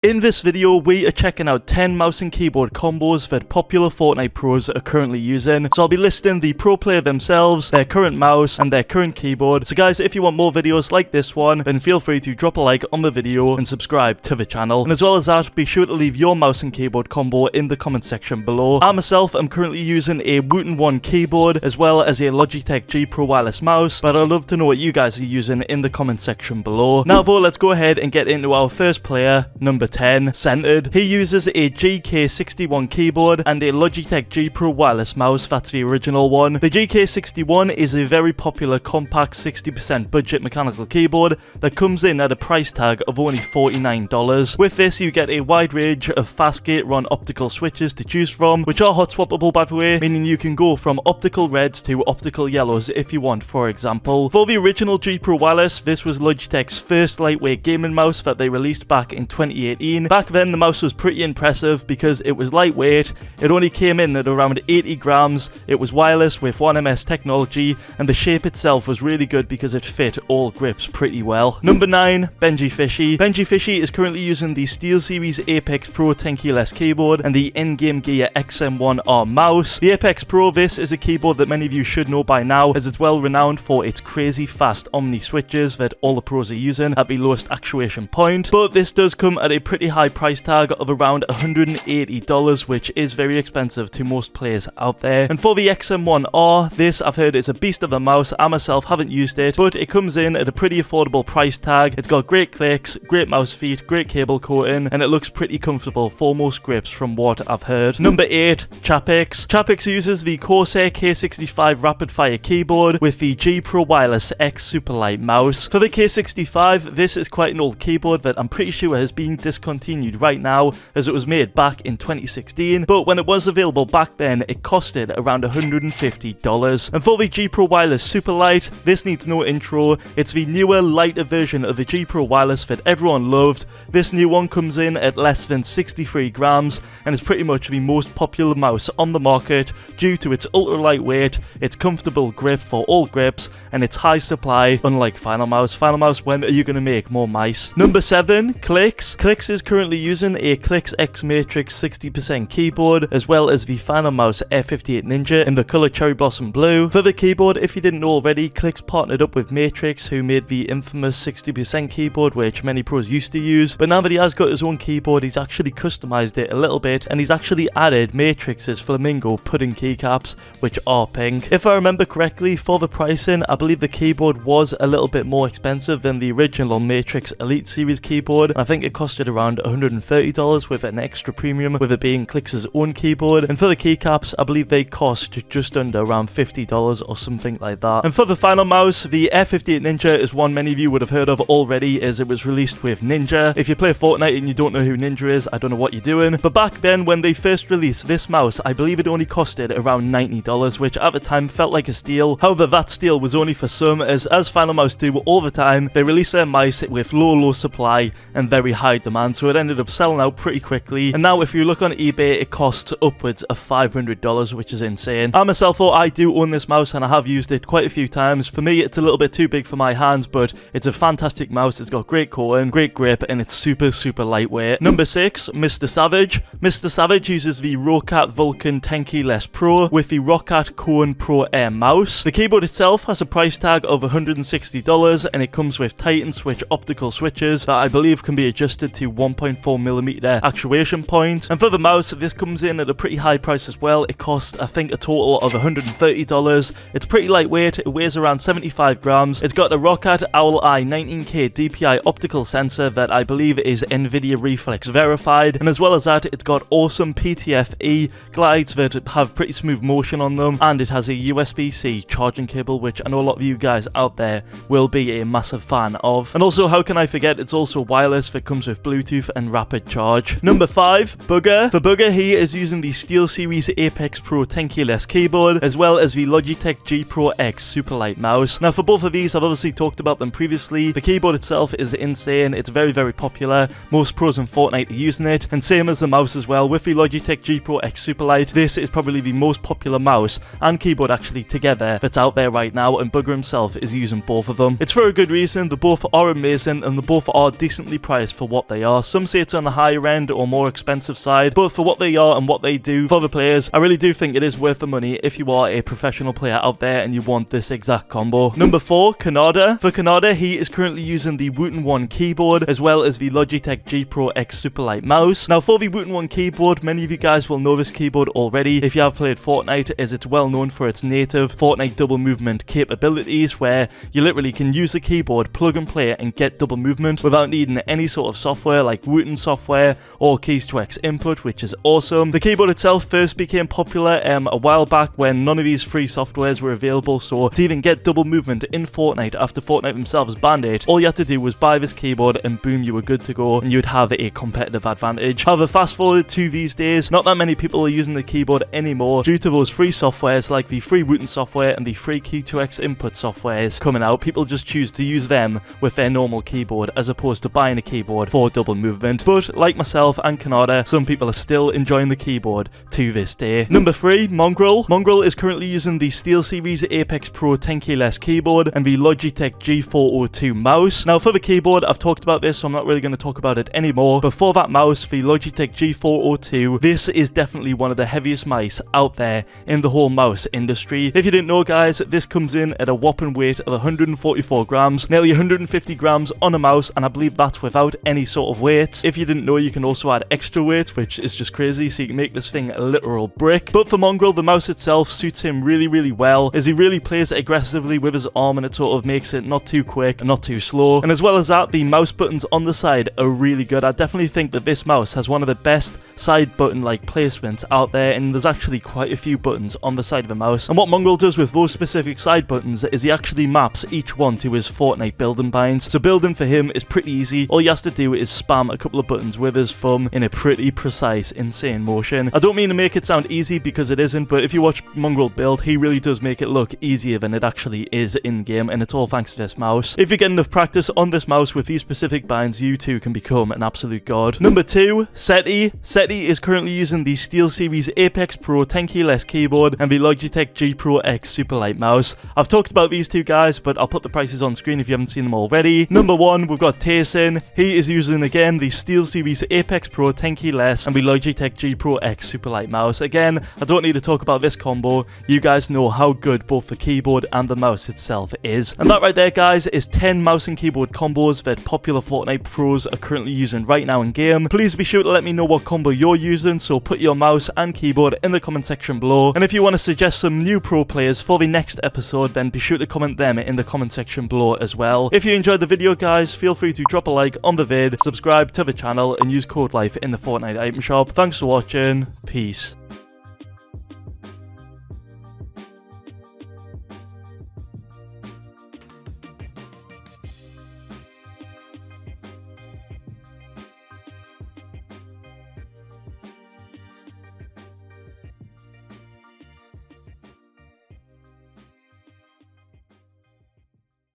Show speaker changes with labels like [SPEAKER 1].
[SPEAKER 1] In this video, we are checking out 10 mouse and keyboard combos that popular Fortnite pros are currently using. So I'll be listing the pro player themselves, their current mouse, and their current keyboard. So guys, if you want more videos like this one, then feel free to drop a like on the video and subscribe to the channel. And as well as that, be sure to leave your mouse and keyboard combo in the comment section below. I myself am currently using a Wooten 1 keyboard, as well as a Logitech G Pro wireless mouse, but I'd love to know what you guys are using in the comment section below. Now though, let's go ahead and get into our first player, number 10, Centered. He uses a GK61 keyboard and a Logitech G Pro wireless mouse. That's the original one. The GK61 is a very popular compact 60% budget mechanical keyboard that comes in at a price tag of only $49. With this, you get a wide range of fast gate run optical switches to choose from, which are hot swappable by the way, meaning you can go from optical reds to optical yellows if you want, for example. For the original G Pro wireless, this was Logitech's first lightweight gaming mouse that they released back in 2018. Back then, the mouse was pretty impressive because it was lightweight, it only came in at around 80 grams, it was wireless with 1MS technology, and the shape itself was really good because it fit all grips pretty well. Number 9, Benjyfishy. Benjyfishy is currently using the SteelSeries Apex Pro 10 keyless keyboard and the Endgame Gear XM1R mouse. The Apex Pro, this is a keyboard that many of you should know by now, as it's well renowned for its crazy fast Omni switches that all the pros are using at the lowest actuation point. But this does come at a pretty high price tag of around $180, which is very expensive to most players out there. And for the XM1R, this I've heard is a beast of a mouse. I myself haven't used it, but it comes in at a pretty affordable price tag. It's got great clicks, great mouse feet, great cable coating, and it looks pretty comfortable for most grips from what I've heard. Number 8, Chapix. Chapix uses the Corsair K65 rapid fire keyboard with the G Pro Wireless X Superlight mouse. For the K65, this is quite an old keyboard that I'm pretty sure has been discontinued right now, as it was made back in 2016, but when it was available back then, it costed around $150. And for the G Pro Wireless Superlight, this needs no intro. It's the newer, lighter version of the G Pro Wireless that everyone loved. This new one comes in at less than 63 grams and is pretty much the most popular mouse on the market due to its ultra lightweight, its comfortable grip for all grips, and its high supply, unlike Final Mouse. Final Mouse, when are you going to make more mice? Number 7, Clix. Clix is currently using a Clix X Matrix 60% keyboard, as well as the Final Mouse F58 Ninja in the colour Cherry Blossom Blue. For the keyboard, if you didn't know already, Clix partnered up with Matrix, who made the infamous 60% keyboard, which many pros used to use. But now that he has got his own keyboard, he's actually customized it a little bit, and he's actually added Matrix's Flamingo pudding keycaps, which are pink. If I remember correctly, for the pricing, I believe the keyboard was a little bit more expensive than the original Matrix Elite Series keyboard. I think it costed around $130 with an extra premium, with it being Clix's own keyboard. And for the keycaps, I believe they cost just under around $50 or something like that. And for the Final Mouse, the F58 Ninja is one many of you would have heard of already, as it was released with Ninja. If you play Fortnite and you don't know who Ninja is, I don't know what you're doing. But back then, when they first released this mouse, I believe it only costed around $90, which at the time felt like a steal. However, that steal was only for some, as Final Mouse do all the time, they release their mice with low supply and very high demand, so it ended up selling out pretty quickly. And now if you look on eBay, it costs upwards of $500, which is insane. I myself, though, I do own this mouse and I have used it quite a few times. For me, it's a little bit too big for my hands, but it's a fantastic mouse. It's got great coating, great grip, and it's super lightweight. Number 6, MrSavage. MrSavage uses the Roccat Vulcan 10 keyless Pro with the Roccat Cone Pro Air mouse. The keyboard itself has a price tag of $160, and it comes with Titan switch optical switches that I believe can be adjusted to 1.4mm actuation point. And for the mouse, this comes in at a pretty high price as well. It costs, I think, a total of $130. It's pretty lightweight, it weighs around 75 grams. It's got a Roccat Owl Eye 19K DPI optical sensor that I believe is NVIDIA Reflex verified, and as well as that, it's got awesome PTFE glides that have pretty smooth motion on them, and it has a USB-C charging cable, which I know a lot of you guys out there will be a massive fan of. And also, how can I forget, it's also wireless that comes with Bluetooth and rapid charge. Number 5, Bugha. For Bugha, he is using the SteelSeries Apex Pro 10 keyless keyboard, as well as the Logitech G Pro X Superlight mouse. Now for both of these, I've obviously talked about them previously. The keyboard itself is insane, it's very popular. Most pros in Fortnite are using it, and same as the mouse as well. With the Logitech G Pro X Superlight, this is probably the most popular mouse and keyboard actually together that's out there right now, and Bugha himself is using both of them. It's for a good reason. They both are amazing and they both are decently priced for what they are. are. Some say it's on the higher end or more expensive side, but for what they are and what they do for the players, I really do think it is worth the money if you are a professional player out there and you want this exact combo. Number 4, Khanada. For Khanada, he is currently using the Wooten 1 keyboard as well as the Logitech G Pro X Superlight mouse. Now for the Wooten 1 keyboard, many of you guys will know this keyboard already if you have played Fortnite, as it's well known for its native Fortnite double movement capabilities, where you literally can use the keyboard, plug and play, and get double movement without needing any sort of software like Wooten software or keys to X input, which is awesome. The keyboard itself first became popular a while back when none of these free softwares were available, so to even get double movement in Fortnite after Fortnite themselves banned it, all you had to do was buy this keyboard and boom, you were good to go and you would have a competitive advantage. However, fast forward to these days, not that many people are using the keyboard anymore due to those free softwares like the free Wooten software and the free key to X input softwares coming out. People just choose to use them with their normal keyboard as opposed to buying a keyboard for double movement. But like myself and Khanada, some people are still enjoying the keyboard to this day. Number 3, Mongraal. Mongraal is currently using the SteelSeries Apex Pro 10K less keyboard and the Logitech G402 mouse. Now for the keyboard, I've talked about this, so I'm not really going to talk about it anymore. But for that mouse, the Logitech G402, this is definitely one of the heaviest mice out there in the whole mouse industry. If you didn't know, guys, this comes in at a whopping weight of 144 grams, nearly 150 grams on a mouse, and I believe that's without any sort of weight. If you didn't know, you can also add extra weight, which is just crazy, so you can make this thing a literal brick. But for Mongraal, the mouse itself suits him really well, as he really plays aggressively with his arm, and it sort of makes it not too quick and not too slow. And as well as that, the mouse buttons on the side are really good. I definitely think that this mouse has one of the best side button like placements out there, and there's actually quite a few buttons on the side of the mouse. And what Mongraal does with those specific side buttons is he actually maps each one to his Fortnite building binds. So building for him is pretty easy. All he has to do is spam a couple of buttons with his thumb in a pretty precise, insane motion. I don't mean to make it sound easy because it isn't, but if you watch Mongraal build, he really does make it look easier than it actually is in game, and it's all thanks to this mouse. If you get enough practice on this mouse with these specific binds, you too can become an absolute god. Number 2, Setty. Setty is currently using the SteelSeries Apex Pro 10K less keyboard and the Logitech G Pro X Superlight mouse. I've talked about these two guys, but I'll put the prices on screen if you haven't seen them already. Number 1, we've got Tayson. He is using again the SteelSeries Apex Pro 10K less and the Logitech G Pro X Superlight mouse. Again, I don't need to talk about this combo. You guys know how good both the keyboard and the mouse itself is. And that right there, guys, is 10 mouse and keyboard combos that popular Fortnite pros are currently using right now in game. Please be sure to let me know what combo you're using, so put your mouse and keyboard in the comment section below. And if you want to suggest some new pro players for the next episode, then be sure to comment them in the comment section below as well. If you enjoyed the video, guys, feel free to drop a like on the vid, subscribe to the channel, and use Codelife in the Fortnite item shop. Thanks for watching. Peace.